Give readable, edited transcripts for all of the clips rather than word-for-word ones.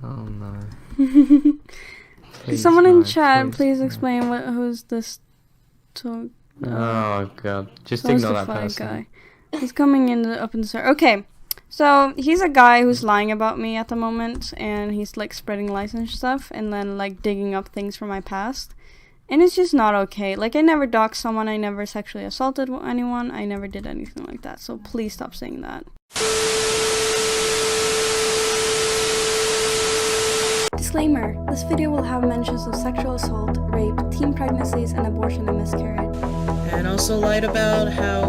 Oh no. Someone in chat, please explain who's this Oh god, just so ignore that person. Guy. He's coming up in the start. Okay, so he's a guy who's lying about me at the moment, and he's like spreading lies and stuff, and then like digging up things from my past, and it's just not okay. Like, I never doxed someone, I never sexually assaulted anyone, I never did anything like that. So please stop saying that. Disclaimer, this video will have mentions of sexual assault, rape, teen pregnancies, and abortion and miscarriage. And also lied about how,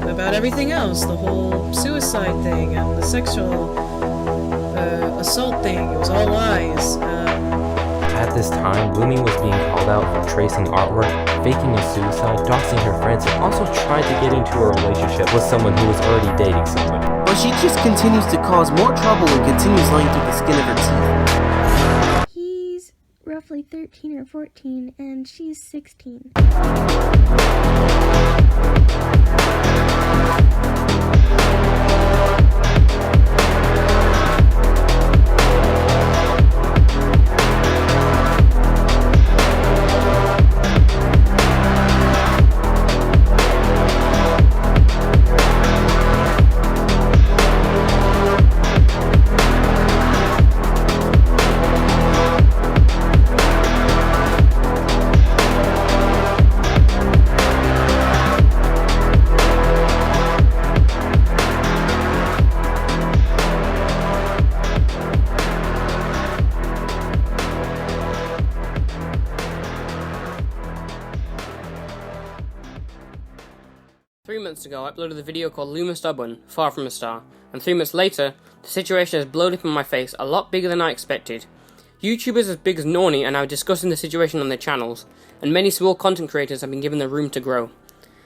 about everything else, the whole suicide thing and the sexual assault thing, it was all lies. At this time, Lumi was being called out for tracing artwork, faking a suicide, doxing her friends, and also tried to get into a relationship with someone who was already dating somebody. But she just continues to cause more trouble and continues lying through the skin of her teeth. He's roughly 13 or 14, and she's 16. Three months ago, I uploaded a video called Lumistarbun, Far From a Star, and 3 months later, the situation has blown up in my face a lot bigger than I expected. YouTubers as big as Norny are now discussing the situation on their channels, and many small content creators have been given the room to grow.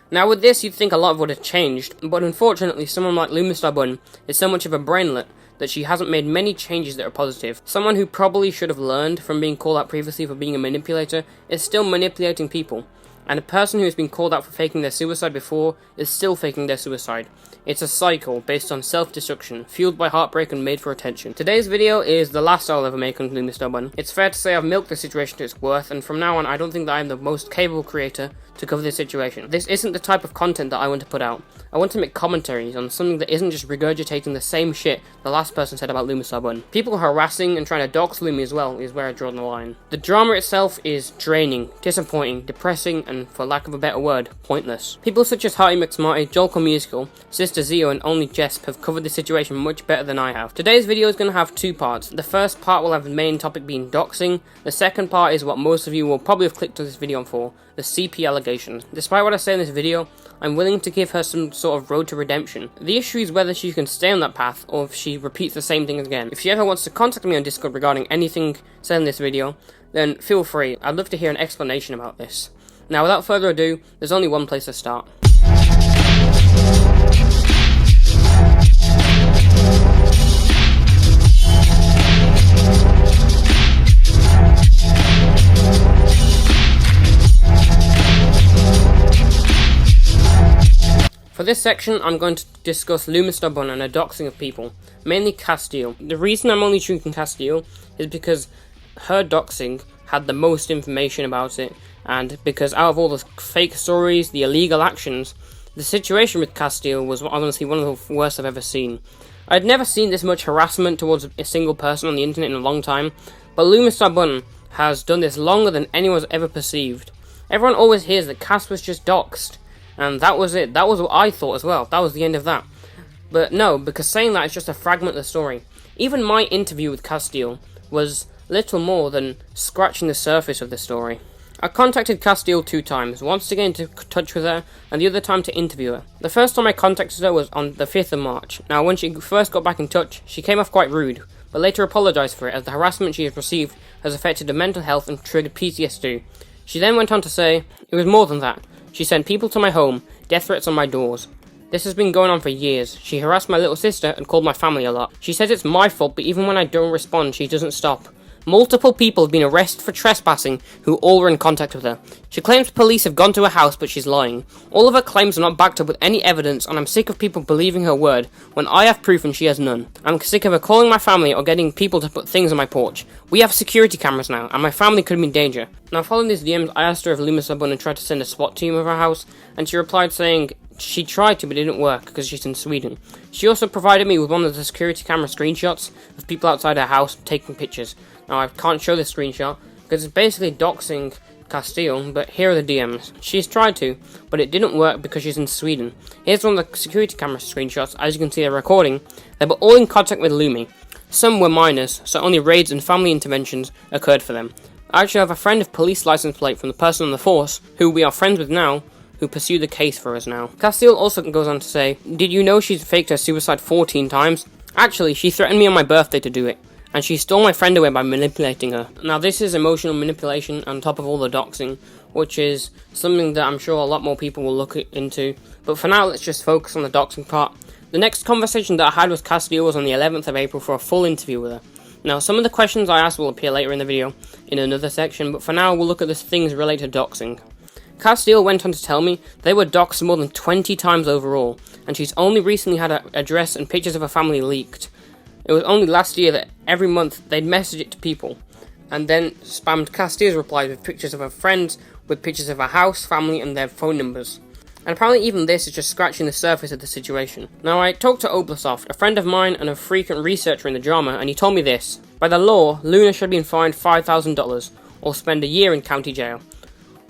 Now with this, you'd think a lot would have changed, but unfortunately someone like Lumistarbun is so much of a brainlet that she hasn't made many changes that are positive. Someone who probably should have learned from being called out previously for being a manipulator is still manipulating people. And a person who has been called out for faking their suicide before is still faking their suicide. It's a cycle based on self-destruction, fueled by heartbreak and made for attention. Today's video is the last I'll ever make on Lumistarbun. It's fair to say I've milked the situation to its worth, and from now on I don't think that I'm the most capable creator to cover this situation. This isn't the type of content that I want to put out. I want to make commentaries on something that isn't just regurgitating the same shit the last person said about Lumistarbun. People harassing and trying to dox Lumi as well is where I draw the line. The drama itself is draining, disappointing, depressing, and for lack of a better word, pointless. People such as Harty McSmarty, Joel Musical, Sister Zio, and Only Jesp have covered the situation much better than I have. Today's video is going to have two parts. The first part will have the main topic being doxing. The second part is what most of you will probably have clicked on this video for, the CP allegations. Despite what I say in this video, I'm willing to give her some sort of road to redemption. The issue is whether she can stay on that path or if she repeats the same thing again. If she ever wants to contact me on Discord regarding anything said in this video, then feel free. I'd love to hear an explanation about this. Now without further ado, there's only one place to start. For this section, I'm going to discuss Lumistarbun and her doxing of people, mainly Castile. The reason I'm only choosing Castile is because her doxing had the most information about it, and because out of all the fake stories, the illegal actions, the situation with Castile was honestly one of the worst I've ever seen. I'd never seen this much harassment towards a single person on the internet in a long time, but Lumistarbun has done this longer than anyone's ever perceived. Everyone always hears that Cass was just doxed, and that was it. That was what I thought as well. That was the end of that. But no, because saying that is just a fragment of the story. Even my interview with Castile was little more than scratching the surface of the story. I contacted Castile 2 times, once to get into touch with her, and the other time to interview her. The first time I contacted her was on the 5th of March. Now, when she first got back in touch, she came off quite rude, but later apologised for it, as the harassment she has received has affected her mental health and triggered PTSD. She then went on to say, it was more than that. She sent people to my home, death threats on my doors. This has been going on for years. She harassed my little sister and called my family a lot. She says it's my fault, but even when I don't respond, she doesn't stop. Multiple people have been arrested for trespassing who all were in contact with her. She claims police have gone to her house, but she's lying. All of her claims are not backed up with any evidence, and I'm sick of people believing her word when I have proof and she has none. I'm sick of her calling my family or getting people to put things on my porch. We have security cameras now, and my family could be in danger. Now, following these DMs, I asked her if Lumistarbun had tried to send a SWAT team of her house, and she replied saying she tried to, but it didn't work because she's in Sweden. She also provided me with one of the security camera screenshots of people outside her house taking pictures. Now, I can't show this screenshot because it's basically doxing Castile, but here are the DMs. She's tried to, but it didn't work because she's in Sweden. Here's one of the security camera screenshots. As you can see, they're recording. They were all in contact with Lumi. Some were minors, so only raids and family interventions occurred for them. I actually have a friend of police license plate from the person on the force, who we are friends with now, who pursue the case for us now. Castile also goes on to say, did you know she's faked her suicide 14 times? Actually, she threatened me on my birthday to do it, and she stole my friend away by manipulating her. Now this is emotional manipulation on top of all the doxing, which is something that I'm sure a lot more people will look into, but for now let's just focus on the doxing part. The next conversation that I had with Castile was on the 11th of April for a full interview with her. Now some of the questions I asked will appear later in the video in another section, but for now we'll look at the things related to doxing. Castile went on to tell me they were doxed more than 20 times overall, and she's only recently had her address and pictures of her family leaked. It was only last year that every month they'd message it to people, and then spammed Castile's replies with pictures of her friends, with pictures of her house, family, and their phone numbers. And apparently even this is just scratching the surface of the situation. Now I talked to Oblasoft, a friend of mine and a frequent researcher in the drama, and he told me this. By the law, Luna should have been fined $5,000, or spend a year in county jail.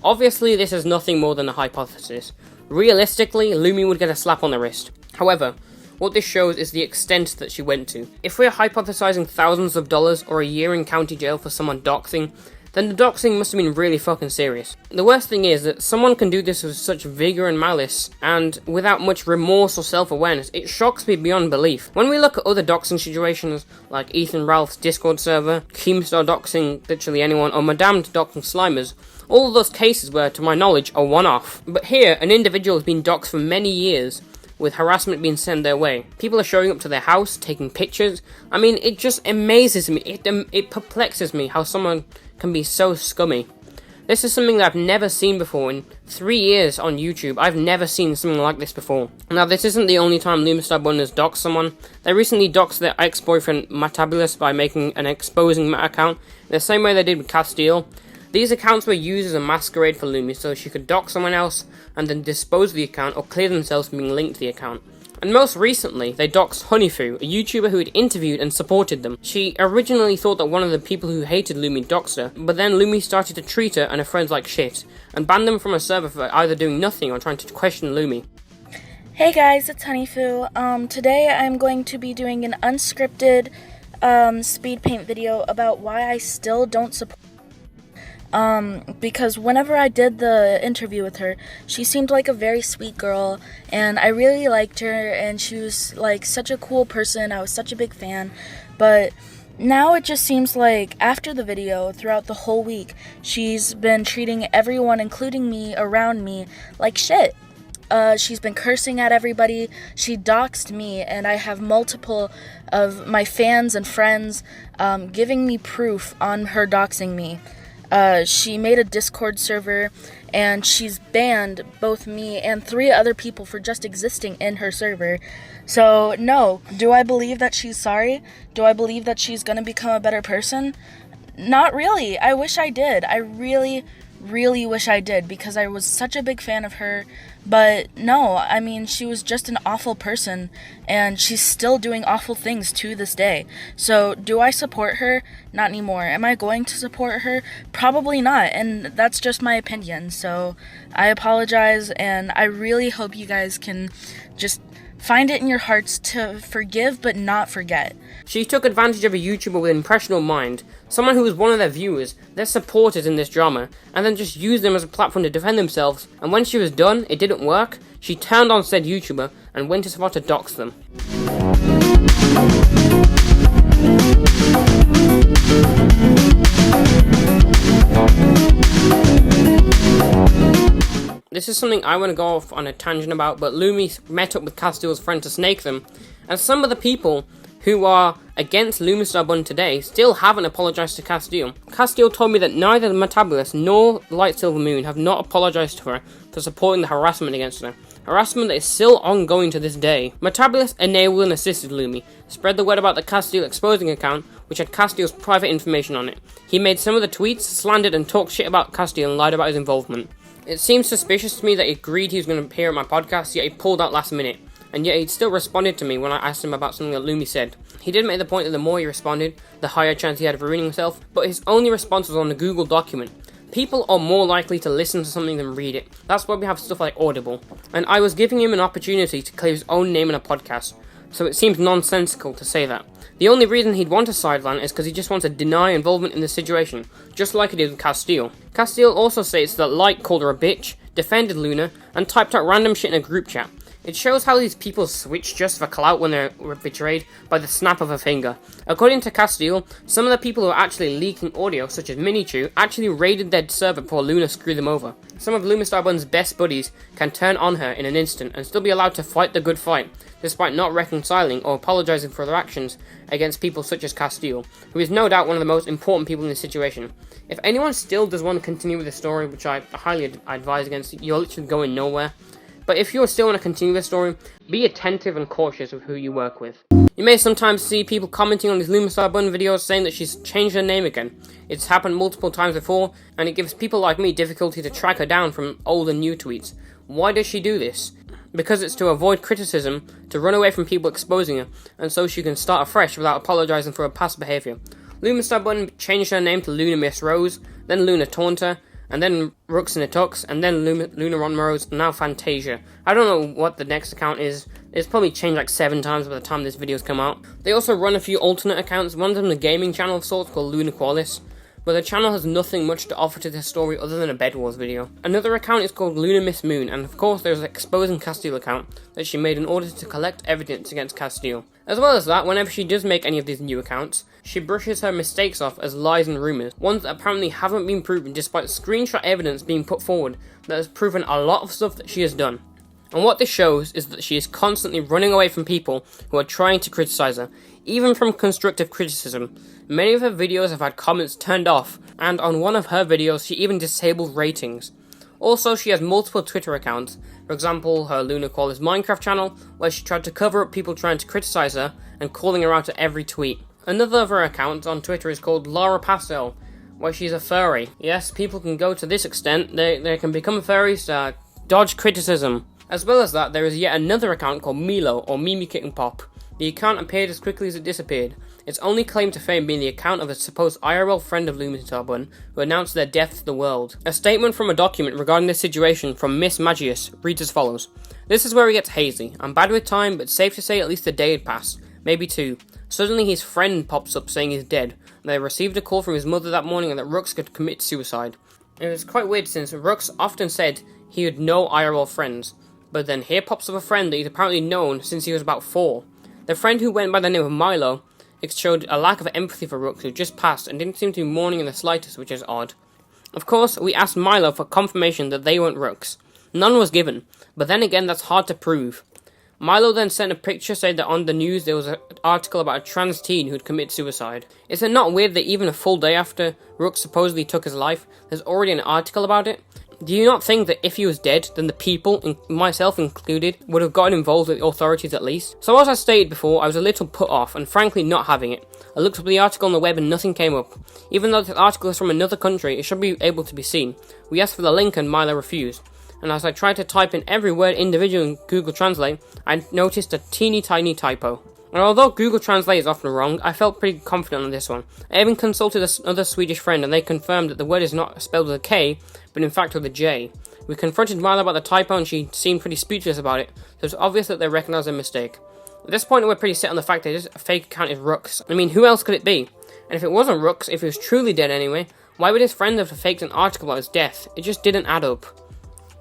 Obviously, this is nothing more than a hypothesis. Realistically, Lumi would get a slap on the wrist. However, what this shows is the extent that she went to. If we're hypothesizing thousands of dollars or a year in county jail for someone doxing, then the doxing must have been really fucking serious. The worst thing is that someone can do this with such vigor and malice, and without much remorse or self-awareness. It shocks me beyond belief. When we look at other doxing situations, like Ethan Ralph's Discord server, Keemstar doxing literally anyone, or Madame doxing Slimers, all of those cases were, to my knowledge, a one-off. But here, an individual has been doxed for many years, with harassment being sent their way. People are showing up to their house, taking pictures. I mean, it just amazes me. It perplexes me how someone can be so scummy. This is something that I've never seen before. In 3 years on YouTube, I've never seen something like this before. Now, this isn't the only time Lumistarbun has doxed someone. They recently doxed their ex-boyfriend Mattabulous by making an exposing account, in the same way they did with Castile. These accounts were used as a masquerade for Lumi, so she could dox someone else and then dispose of the account or clear themselves from being linked to the account. And most recently, they doxed Honeyfoo, a YouTuber who had interviewed and supported them. She originally thought that one of the people who hated Lumi doxed her, but then Lumi started to treat her and her friends like shit, and banned them from a server for either doing nothing or trying to question Lumi. Hey guys, it's Honeyfoo. Today I'm going to be doing an unscripted speed paint video about why I still don't support because whenever I did the interview with her, she seemed like a very sweet girl, and I really liked her, and she was like such a cool person. I was such a big fan, but now it just seems like after the video, throughout the whole week, she's been treating everyone, including me, around me, like shit. She's been cursing at everybody. She doxed me, and I have multiple of my fans and friends giving me proof on her doxing me. She made a Discord server, and she's banned both me and 3 other people for just existing in her server. So, no. Do I believe that she's sorry? Do I believe that she's gonna become a better person? Not really. I wish I did. I really wish I did, because I was such a big fan of her. But no, I mean, she was just an awful person, and she's still doing awful things to this day. So do I support her? Not anymore. Am I going to support her? Probably not, and that's just my opinion. So I apologize, and I really hope you guys can just find it in your hearts to forgive but not forget. She took advantage of a YouTuber with an impressionable mind, someone who was one of their viewers, their supporters in this drama, and then just used them as a platform to defend themselves, and when she was done, it didn't work, she turned on said YouTuber and went as far to dox them. This is something I want to go off on a tangent about, but Lumi met up with Castile's friend to snake them, and some of the people who are against Lumistarbun today still haven't apologised to Castile. Castile told me that neither Mattabulous nor LightSilverMoon have not apologised to her for supporting the harassment against her. Harassment that is still ongoing to this day. Mattabulous enabled and assisted Lumi, spread the word about the Castile exposing account, which had Castile's private information on it. He made some of the tweets, slandered and talked shit about Castile and lied about his involvement. It seems suspicious to me that he agreed he was going to appear at my podcast, yet he pulled out last minute. And yet he still responded to me when I asked him about something that Lumi said. He did make the point that the more he responded, the higher chance he had of ruining himself, but his only response was on the Google document. People are more likely to listen to something than read it. That's why we have stuff like Audible. And I was giving him an opportunity to clear his own name in a podcast, so it seems nonsensical to say that. The only reason he'd want a sideline is because he just wants to deny involvement in the situation, just like he did with Castile. Castile also states that Light called her a bitch, defended Luna, and typed out random shit in a group chat. It shows how these people switch just for clout when they're betrayed by the snap of a finger. According to Castile, some of the people who are actually leaking audio, such as Minichu, actually raided their server before Luna screwed them over. Some of Lumistarbun's best buddies can turn on her in an instant and still be allowed to fight the good fight, despite not reconciling or apologising for their actions against people such as Castile, who is no doubt one of the most important people in this situation. If anyone still does want to continue with the story, which I highly advise against, you're literally going nowhere. But if you still want to continue the story, be attentive and cautious with who you work with. You may sometimes see people commenting on these Lumistarbun videos saying that she's changed her name again. It's happened multiple times before, and it gives people like me difficulty to track her down from old and new tweets. Why does she do this? Because it's to avoid criticism, to run away from people exposing her, and so she can start afresh without apologising for her past behaviour. Lumistarbun changed her name to Luna Miss Rose, then Luna Taunter, and then Rooks in a Tux, and then Luna Ron Rose, and now Fantasia. I don't know what the next account is. It's probably changed like 7 times by the time this video's come out. They also run a few alternate accounts, one of them a gaming channel of sorts called Luna Qualis, but the channel has nothing much to offer to this story other than a Bed Wars video. Another account is called Luna Miss Moon, and of course there's an exposing Castile account that she made in order to collect evidence against Castile. As well as that, whenever she does make any of these new accounts, she brushes her mistakes off as lies and rumours, ones that apparently haven't been proven despite screenshot evidence being put forward that has proven a lot of stuff that she has done. And what this shows is that she is constantly running away from people who are trying to criticise her, even from constructive criticism. Many of her videos have had comments turned off, and on one of her videos she even disabled ratings. Also, she has multiple Twitter accounts, for example her Luna Qualis Minecraft channel, where she tried to cover up people trying to criticise her and calling her out at every tweet. Another of her accounts on Twitter is called Lara Pastel, where she's a furry. Yes, people can go to this extent, they can become furries to dodge criticism. As well as that, there is yet another account called Milo, or Mimi Kitten Pop. The account appeared as quickly as it disappeared, its only claim to fame being the account of a supposed IRL friend of Lumistarbun who announced their death to the world. A statement from a document regarding this situation from Miss Magius reads as follows. This is where it gets hazy. I'm bad with time, but safe to say at least a day had passed, maybe 2. Suddenly his friend pops up saying he's dead, and they received a call from his mother that morning and that Rooks could commit suicide. It was quite weird since Rooks often said he had no IRL friends, but then here pops up a friend that he's apparently known since he was about 4. The friend who went by the name of Milo showed a lack of empathy for Rooks who just passed and didn't seem to be mourning in the slightest, which is odd. Of course, we asked Milo for confirmation that they weren't Rooks. None was given, but then again that's hard to prove. Milo then sent a picture saying that on the news there was an article about a trans teen who'd commit suicide. Is it not weird that even a full day after Rooks supposedly took his life, there's already an article about it? Do you not think that if he was dead, then the people, myself included, would have gotten involved with the authorities at least? So as I stated before, I was a little put off and frankly not having it. I looked up the article on the web and nothing came up. Even though this article is from another country, it should be able to be seen. We asked for the link and Milo refused. And as I tried to type in every word individually in Google Translate, I noticed a teeny tiny typo. And although Google Translate is often wrong, I felt pretty confident on this one. I even consulted another Swedish friend and they confirmed that the word is not spelled with a K, but in fact with a J. We confronted Milo about the typo and she seemed pretty speechless about it, so it's obvious that they recognised their mistake. At this point we're pretty set on the fact that this fake account is Rooks. I mean, who else could it be? And if it wasn't Rooks, if he was truly dead anyway, why would his friend have faked an article about his death? It just didn't add up.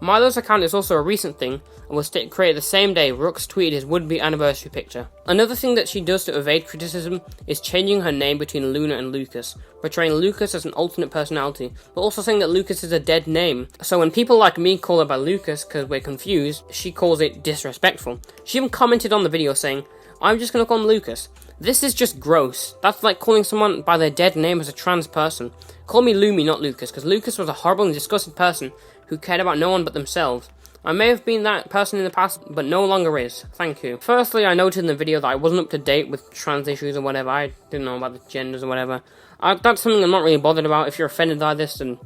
Milo's account is also a recent thing, and was created the same day Rooks tweeted his would-be anniversary picture. Another thing that she does to evade criticism is changing her name between Luna and Lucas, portraying Lucas as an alternate personality, but also saying that Lucas is a dead name. So when people like me call her by Lucas because we're confused, she calls it disrespectful. She even commented on the video saying, I'm just gonna call him Lucas. This is just gross. That's like calling someone by their dead name as a trans person. Call me Lumi, not Lucas, because Lucas was a horrible and disgusting person who cared about no one but themselves. I may have been that person in the past, but no longer is. Thank you. Firstly, I noted in the video that I wasn't up to date with trans issues or whatever. I didn't know about the genders or whatever. That's something I'm not really bothered about. If you're offended by this, then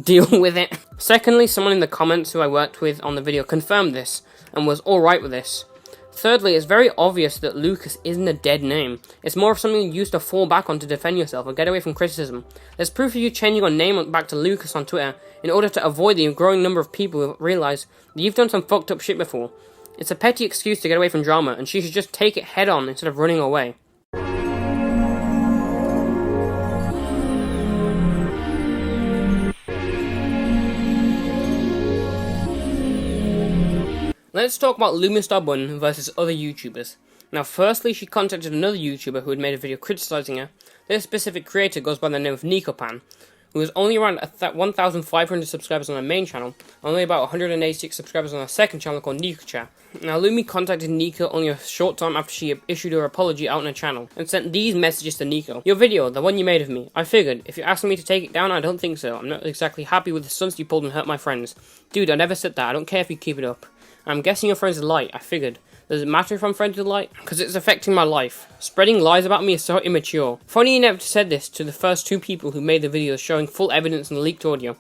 deal with it. Secondly, someone in the comments who I worked with on the video confirmed this, and was alright with this. Thirdly, it's very obvious that Lucas isn't a dead name. It's more of something you used to fall back on to defend yourself or get away from criticism. There's proof of you changing your name back to Lucas on Twitter in order to avoid the growing number of people who realise that you've done some fucked up shit before. It's a petty excuse to get away from drama, and she should just take it head on instead of running away. Let's talk about Lumistarbun versus other YouTubers. Now, firstly, she contacted another YouTuber who had made a video criticising her. This specific creator goes by the name of Nikopan, who has only around 1,500 subscribers on her main channel, and only about 186 subscribers on her second channel called Nikocha. Now, Lumi contacted Nico only a short time after she issued her apology out on her channel, and sent these messages to Nico. Your video, the one you made of me. I figured, if you're asking me to take it down, I don't think so. I'm not exactly happy with the stunts you pulled and hurt my friends. Dude, I never said that. I don't care if you keep it up. I'm guessing your friends are Light. I figured. Does it matter if I'm friends with Light? Because it's affecting my life. Spreading lies about me is so immature. Funny you never said this to the first two people who made the videos showing full evidence and leaked audio.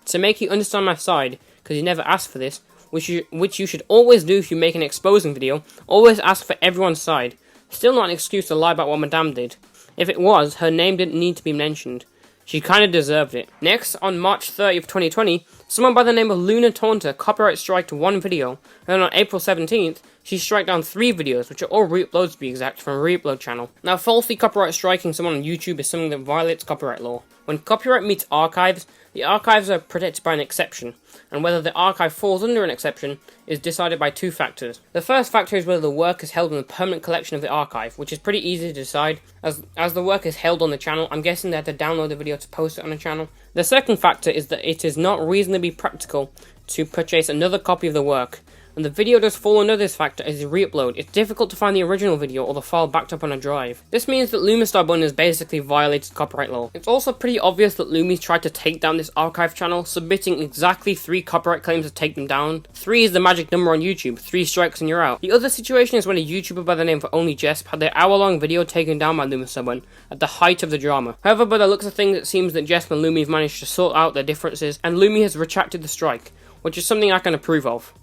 To make you understand my side, because you never asked for this, which you should always do if you make an exposing video, always ask for everyone's side. Still not an excuse to lie about what Madame did. If it was, her name didn't need to be mentioned. She kinda deserved it. Next, on March 30th, 2020, someone by the name of Luna Taunter copyright striked one video, and on April 17th, she struck down 3 videos, which are all re-uploads to be exact, from a re-upload channel. Now, falsely copyright striking someone on YouTube is something that violates copyright law. When copyright meets archives, the archives are protected by an exception, and whether the archive falls under an exception is decided by 2 factors. The first factor is whether the work is held in the permanent collection of the archive, which is pretty easy to decide. As the work is held on the channel, I'm guessing they had to download the video to post it on the channel. The second factor is that it is not reasonably practical to purchase another copy of the work, and the video does fall under this factor as a re-upload. It's difficult to find the original video or the file backed up on a drive. This means that Lumistarbun has basically violated copyright law. It's also pretty obvious that Lumi tried to take down this archive channel, submitting exactly 3 copyright claims to take them down. 3 is the magic number on YouTube, 3 strikes and you're out. The other situation is when a YouTuber by the name of Only Jesp had their hour-long video taken down by Lumistarbun at the height of the drama. However, by the looks of things, it seems that Jesp and Lumi have managed to sort out their differences, and Lumi has retracted the strike, which is something I can approve of.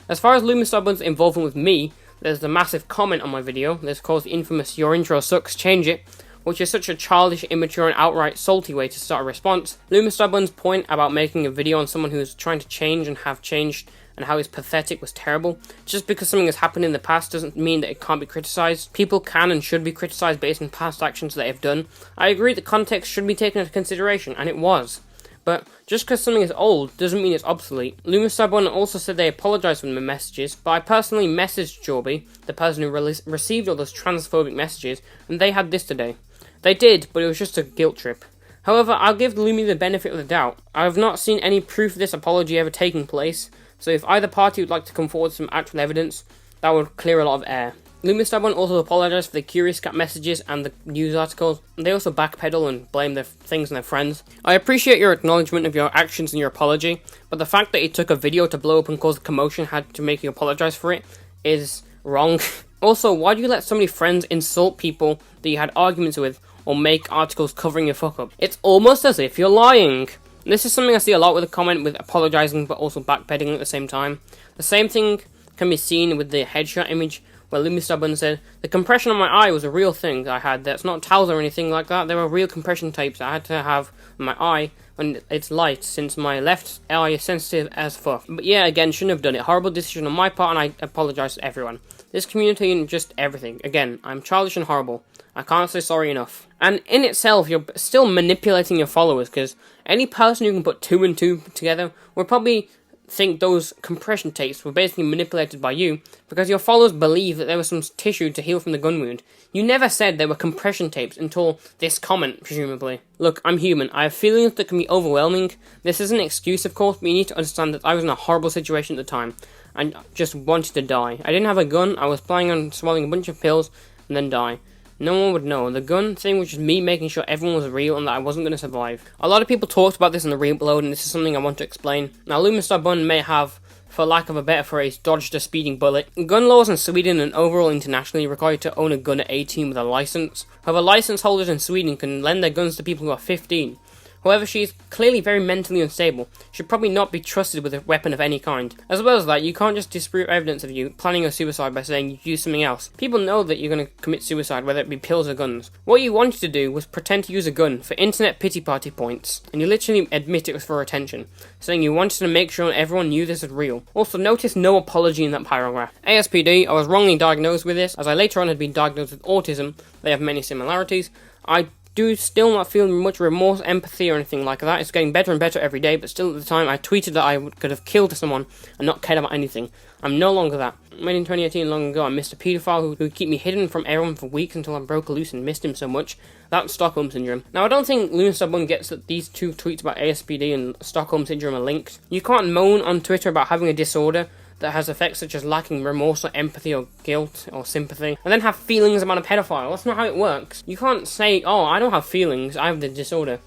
As far as Lumistarbun's involvement with me, there's the massive comment on my video that's called the infamous "Your intro sucks, change it," which is such a childish, immature, and outright salty way to start a response. Lumistarbun's point about making a video on someone who's trying to change and have changed and how he's pathetic was terrible. Just because something has happened in the past doesn't mean that it can't be criticised. People can and should be criticised based on past actions that they've done. I agree that context should be taken into consideration, and it was. But just because something is old doesn't mean it's obsolete. Lumistarbun also said they apologised for the messages, but I personally messaged Jorby, the person who received all those transphobic messages, and they had this today. They did, but it was just a guilt trip. However, I'll give Lumi the benefit of the doubt. I have not seen any proof of this apology ever taking place, so if either party would like to come forward with some actual evidence, that would clear a lot of air. Lumistarbun also apologised for the Curious Cat messages and the news articles. They also backpedal and blame their things on their friends. I appreciate your acknowledgement of your actions and your apology, but the fact that it took a video to blow up and cause a commotion had to make you apologise for it is wrong. Also, why do you let so many friends insult people that you had arguments with or make articles covering your fuck up? It's almost as if you're lying. This is something I see a lot with a comment with apologising but also backpedaling at the same time. The same thing can be seen with the headshot image where Lumistarbun said, "The compression on my eye was a real thing I had. That's not towels or anything like that. There were real compression tapes I had to have on my eye when it's light, since my left eye is sensitive as fuck." But yeah, again, shouldn't have done it. Horrible decision on my part, and I apologise to everyone. This community and just everything. Again, I'm childish and horrible. I can't say sorry enough. And in itself, you're still manipulating your followers, because any person who can put 2 and 2 together will probably think those compression tapes were basically manipulated by you, because your followers believe that there was some tissue to heal from the gun wound. You never said there were compression tapes until this comment, presumably. Look, I'm human. I have feelings that can be overwhelming. This is an excuse, of course, but you need to understand that I was in a horrible situation at the time, and just wanted to die. I didn't have a gun. I was planning on swallowing a bunch of pills and then die. No one would know. The gun thing was just me making sure everyone was real and that I wasn't going to survive. A lot of people talked about this in the reupload, and this is something I want to explain. Now, Lumistarbun may have, for lack of a better phrase, dodged a speeding bullet. Gun laws in Sweden and overall internationally require you to own a gun at 18 with a license. However, license holders in Sweden can lend their guns to people who are 15. However, she is clearly very mentally unstable. Should probably not be trusted with a weapon of any kind. As well as that, you can't just disprove evidence of you planning a suicide by saying you used something else. People know that you're going to commit suicide, whether it be pills or guns. What you wanted to do was pretend to use a gun for internet pity party points, and you literally admit it was for attention, saying you wanted to make sure everyone knew this was real. Also, notice no apology in that paragraph. ASPD, I was wrongly diagnosed with this, as I later on had been diagnosed with autism. They have many similarities. I do still not feel much remorse, empathy, or anything like that. It's getting better and better every day, but still at the time I tweeted that I could have killed someone and not cared about anything. I'm no longer that. Made in 2018 long ago, I missed a paedophile who would keep me hidden from everyone for weeks until I broke loose and missed him so much. That's Stockholm Syndrome. Now, I don't think Lumistarbun gets that these two tweets about ASPD and Stockholm Syndrome are linked. You can't moan on Twitter about having a disorder that has effects such as lacking remorse or empathy or guilt or sympathy, and then have feelings about a pedophile. That's not how it works. You can't say, oh, I don't have feelings, I have the disorder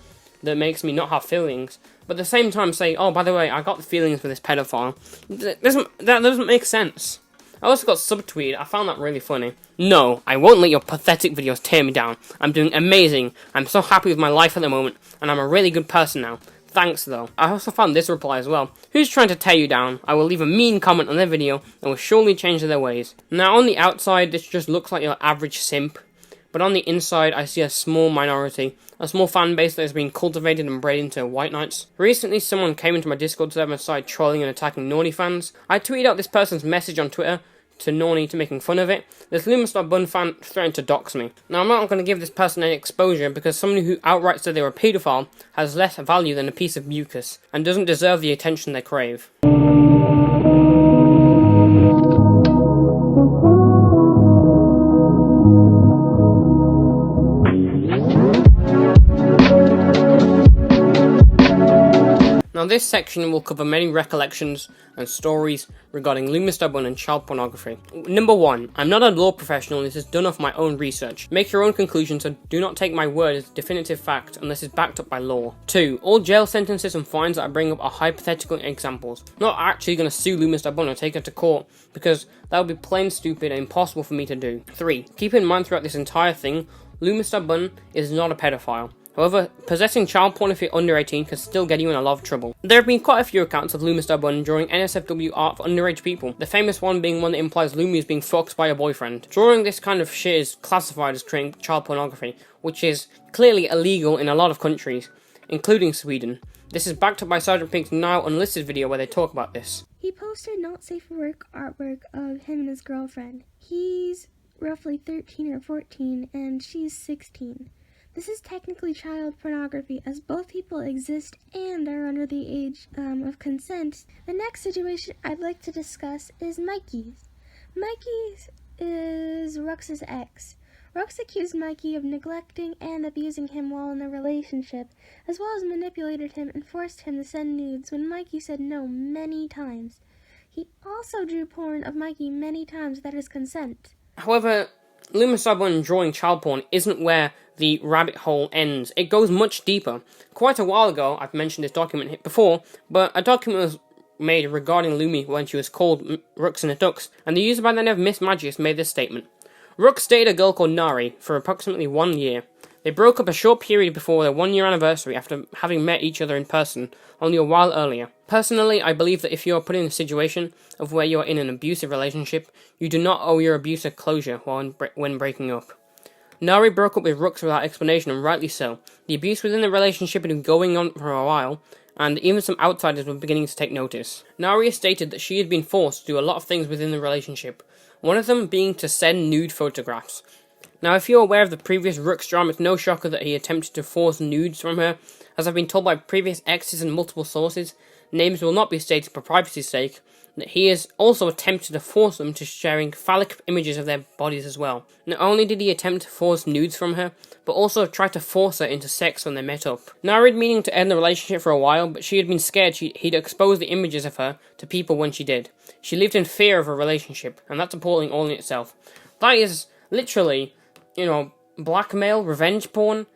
that makes me not have feelings, but at the same time say, oh, by the way, I got the feelings for this pedophile. That doesn't make sense. I also got subtweeted. I found that really funny. No, I won't let your pathetic videos tear me down. I'm doing amazing. I'm so happy with my life at the moment, and I'm a really good person now. Thanks, though. I also found this reply as well. Who's trying to tear you down? I will leave a mean comment on their video and will surely change their ways. Now, on the outside, this just looks like your average simp. But on the inside, I see a small minority. A small fan base that has been cultivated and bred into white knights. Recently, someone came into my Discord server and started trolling and attacking Norny fans. I tweeted out this person's message on Twitter to Norny to making fun of it. This Lumistarbun fan threatened to dox me. Now, I'm not going to give this person any exposure because someone who outright said they were a paedophile has less value than a piece of mucus and doesn't deserve the attention they crave. Now, this section will cover many recollections and stories regarding Lumistarbun and child pornography. Number 1. I'm not a law professional and this is done off my own research. Make your own conclusions and do not take my word as definitive fact unless it's backed up by law. 2. All jail sentences and fines that I bring up are hypothetical examples. I'm not actually going to sue Lumistarbun or take her to court because that would be plain stupid and impossible for me to do. 3. Keep in mind throughout this entire thing, Lumistarbun is not a pedophile. However, possessing child porn if you're under 18 can still get you in a lot of trouble. There have been quite a few accounts of Lumistarbun drawing NSFW art for underage people, the famous one being one that implies Lumi is being fucked by a boyfriend. Drawing this kind of shit is classified as creating child pornography, which is clearly illegal in a lot of countries, including Sweden. This is backed up by Sergeant Pink's now unlisted video where they talk about this. He posted not safe for work artwork of him and his girlfriend. He's roughly 13 or 14 and she's 16. This is technically child pornography as both people exist and are under the age of consent. The next situation I'd like to discuss is Mikey's. Mikey's is Rux's ex. Rux accused Mikey of neglecting and abusing him while in a relationship, as well as manipulated him and forced him to send nudes when Mikey said no many times. He also drew porn of Mikey many times without his consent. However, Lumistarbun drawing child porn isn't where the rabbit hole ends. It goes much deeper. Quite a while ago, I've mentioned this document before, but a document was made regarding Lumi when she was called Rux and the Ducks, and the user by the name of Miss Magius made this statement. Rux dated a girl called Nari for approximately 1 year. They broke up a short period before their 1 year anniversary after having met each other in person only a while earlier. Personally, I believe that if you are put in a situation of where you are in an abusive relationship, you do not owe your abuser closure when breaking up. Nari broke up with Rux without explanation, and rightly so. The abuse within the relationship had been going on for a while, and even some outsiders were beginning to take notice. Nari stated that she had been forced to do a lot of things within the relationship, one of them being to send nude photographs. Now, if you're aware of the previous Rooks drama, it's no shocker that he attempted to force nudes from her. As I've been told by previous exes and multiple sources, names will not be stated for privacy's sake, that he has also attempted to force them to sharing phallic images of their bodies as well. Not only did he attempt to force nudes from her, but also tried to force her into sex when they met up. Nari had meaning to end the relationship for a while, but she had been scared he'd expose the images of her to people when she did. She lived in fear of a relationship, and that's appalling all in itself. That is literally, blackmail, revenge porn,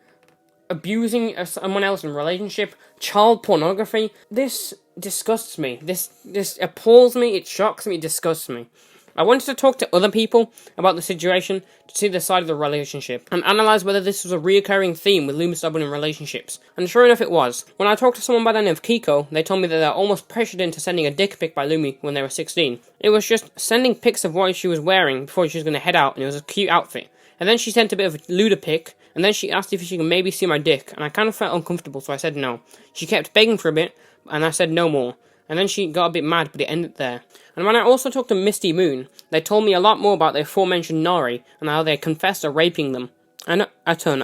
abusing someone else in a relationship, child pornography. This disgusts me. This appalls me, it shocks me, it disgusts me. I wanted to talk to other people about the situation to see their side of the relationship and analyse whether this was a reoccurring theme with Lumistarbun in relationships. And sure enough it was. When I talked to someone by the name of Kiko, they told me that they were almost pressured into sending a dick pic by Lumi when they were 16. It was just sending pics of what she was wearing before she was going to head out, and it was a cute outfit. And then she sent a bit of a luda pic, and then she asked if she could maybe see my dick, and I kind of felt uncomfortable, so I said no. She kept begging for a bit, and I said no more. And then she got a bit mad, but it ended there. And when I also talked to Misty Moon, they told me a lot more about the aforementioned Nari, and how they confessed to raping them. I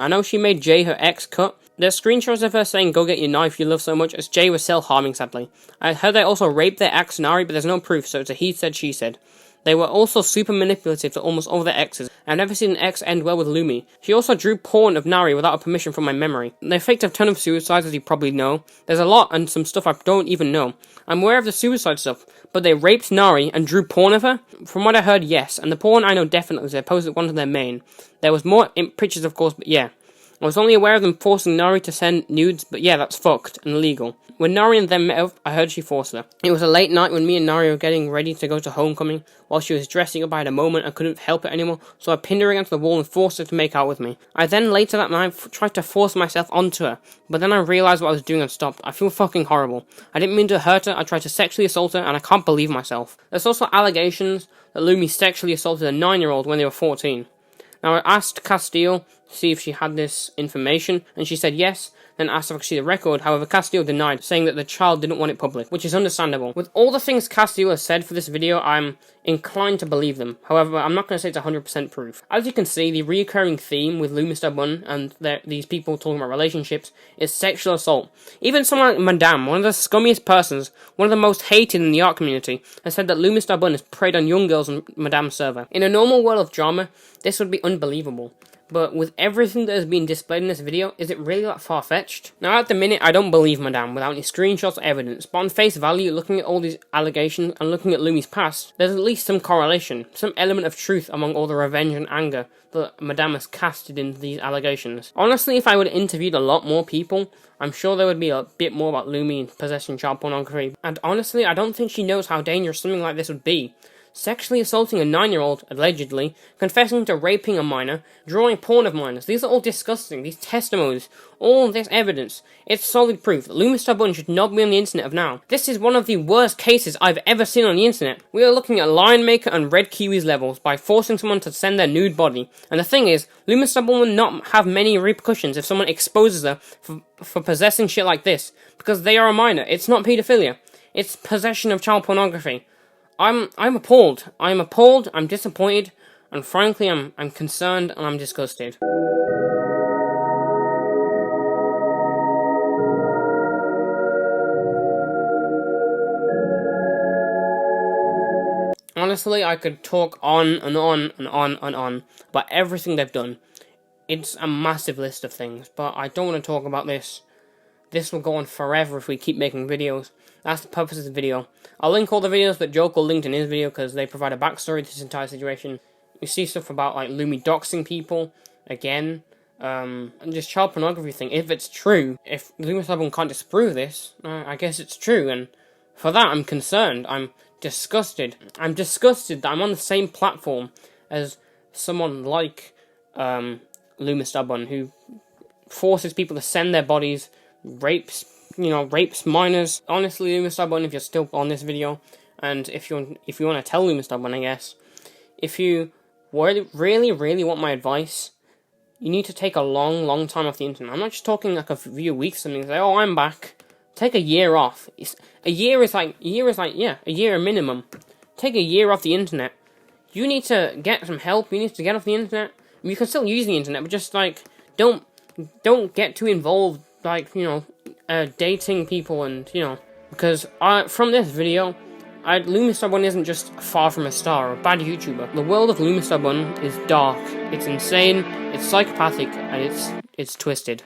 know she made Jay her ex cut. There's screenshots of her saying, "Go get your knife you love so much," as Jay was self-harming, sadly. I heard they also raped their ex Nari, but there's no proof, so it's a he said, she said. They were also super manipulative to almost all their exes. I've never seen an ex end well with Lumi. She also drew porn of Nari without a permission from my memory. They faked a ton of suicides, as you probably know. There's a lot and some stuff I don't even know. I'm aware of the suicide stuff, but they raped Nari and drew porn of her? From what I heard, yes, and the porn I know definitely, they posted one of their main. There was more pictures, of course, but yeah. I was only aware of them forcing Nari to send nudes, but yeah, that's fucked and illegal. When Nari and them met up, I heard she forced her. It was a late night when me and Nari were getting ready to go to homecoming. While she was dressing up, I had a moment I couldn't help it anymore, so I pinned her against the wall and forced her to make out with me. I then, later that night, tried to force myself onto her, but then I realised what I was doing and stopped. I feel fucking horrible. I didn't mean to hurt her, I tried to sexually assault her, and I can't believe myself. There's also allegations that Lumi sexually assaulted a 9-year-old when they were 14. Now, I asked Castile to see if she had this information, and she said yes, then asked if I could see the record. However, Castile denied, saying that the child didn't want it public, which is understandable. With all the things Castile has said for this video, I'm inclined to believe them. However, I'm not going to say it's 100% proof. As you can see, the recurring theme with Lumistarbun and these people talking about relationships is sexual assault. Even someone like Madame, one of the scummiest persons, one of the most hated in the art community, has said that Lumistarbun has preyed on young girls on Madame's server. In a normal world of drama, this would be unbelievable. But with everything that has been displayed in this video, is it really that far-fetched? Now, at the minute, I don't believe Madame without any screenshots or evidence, but on face value, looking at all these allegations and looking at Lumi's past, there's at least some correlation, some element of truth among all the revenge and anger that Madame has casted into these allegations. Honestly, if I would have interviewed a lot more people, I'm sure there would be a bit more about Lumi possessing child pornography. And honestly, I don't think she knows how dangerous something like this would be. Sexually assaulting a 9-year-old, allegedly, confessing to raping a minor, drawing porn of minors. These are all disgusting. These testimonies, all this evidence. It's solid proof that Lumistarbun should not be on the internet of now. This is one of the worst cases I've ever seen on the internet. We are looking at Lion Maker and Red Kiwi's levels by forcing someone to send their nude body. And the thing is, Lumistarbun will not have many repercussions if someone exposes her for possessing shit like this. Because they are a minor. It's not paedophilia. It's possession of child pornography. I'm appalled. I'm appalled, I'm disappointed, and frankly I'm concerned and I'm disgusted. Honestly, I could talk on and on and on and on about everything they've done. It's a massive list of things, but I don't want to talk about this. This will go on forever if we keep making videos. That's the purpose of the video. I'll link all the videos that Joker linked in his video because they provide a backstory to this entire situation. You see stuff about like Lumi doxing people, again, and just child pornography thing. If it's true, if Lumistarbun can't disprove this, I guess it's true, and for that I'm concerned. I'm disgusted. I'm disgusted that I'm on the same platform as someone like Lumistarbun, who forces people to send their bodies, rapes minors. Honestly, Lumistarbun, if you're still on this video, and if you want to tell Lumistarbun, I guess, if you really want my advice, you need to take a long time off the internet. I'm not just talking like a few weeks, something say, oh, I'm back. Take a year off. A year is like a year minimum. Take a year off the internet. you need to get some help. You need to get off the internet. You can still use the internet, but just, like, don't get too involved, like, dating people and, because from this video, Lumistarbun isn't just far from a star or a bad YouTuber. The world of Lumistarbun is dark, it's insane, it's psychopathic, and it's twisted.